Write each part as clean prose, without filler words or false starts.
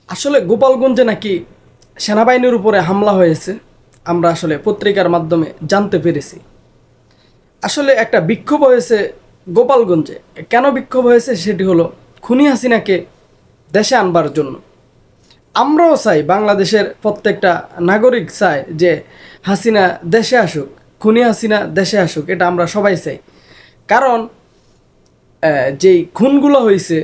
আসলে গোপালগঞ্জে নাকি সেনাবাহিনীর উপরে হামলা হয়েছে। আমরা আসলে পত্রিকার মাধ্যমে জানতে পেরেছি। আসলে একটা বিক্ষোভ হয়েছে গোপালগঞ্জে। কেন বিক্ষোভ হয়েছে সেটি হলো খুনি হাসিনাকে দেশে আনবার জন্য। আমরাও চাই, বাংলাদেশের প্রত্যেকটা নাগরিক চায় যে হাসিনা দেশে আসুক, খুনি হাসিনা দেশে আসুক, এটা আমরা সবাই চাই। কারণ যেই খুনগুলো হয়েছে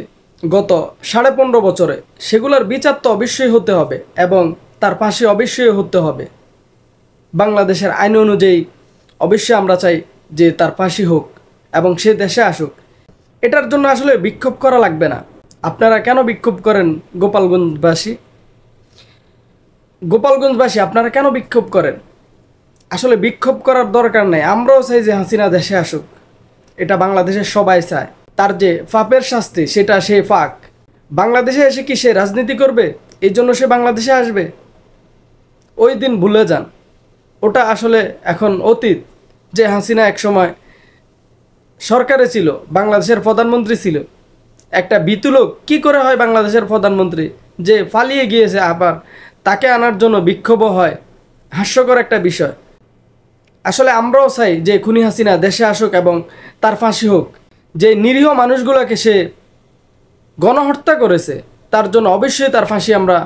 গত 15.5 বছরে, সেগুলোর বিচার তো অবশ্যই হতে হবে এবং তার ফাঁসি অবশ্যই হতে হবে। বাংলাদেশের আইন অনুযায়ী অবশ্যই আমরা চাই যে তার ফাঁসি হোক এবং সে দেশে আসুক। এটার জন্য আসলে বিক্ষোভ করা লাগবে না। আপনারা কেন বিক্ষোভ করেন? গোপালগঞ্জবাসী আপনারা কেন বিক্ষোভ করেন? আসলে বিক্ষোভ করার দরকার নেই। আমরাও চাই যে হাসিনা দেশে আসুক, এটা বাংলাদেশের সবাই চায়। তার যে পাপের শাস্তি সেটা সে পাক। বাংলাদেশে এসে কি সে রাজনীতি করবে? এই জন্য সে বাংলাদেশে আসবে? ওই দিন ভুলে যান, ওটা আসলে এখন অতীত। যে হাসিনা একসময় সরকারে ছিল, বাংলাদেশের প্রধানমন্ত্রী ছিল। একটা বিতুলোক কি করে হয় বাংলাদেশের প্রধানমন্ত্রী, যে পালিয়ে গিয়েছে, আবার তাকে আনার জন্য বিক্ষোভ হয়? হাস্যকর একটা বিষয়। আসলে আমরাও চাই যে খুনি হাসিনা দেশে আসুক এবং তার ফাঁসি হোক। যে নিরীহ মানুষগুলোকে সে গণহত্যা করেছে, তার জন্য অবশ্যই তার ফাঁসি আমরা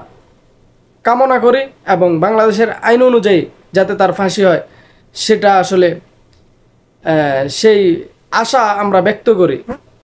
কামনা করি এবং বাংলাদেশের আইন অনুযায়ী যাতে তার ফাঁসি হয়, সেটা আসলে সেই আশা আমরা ব্যক্ত করি।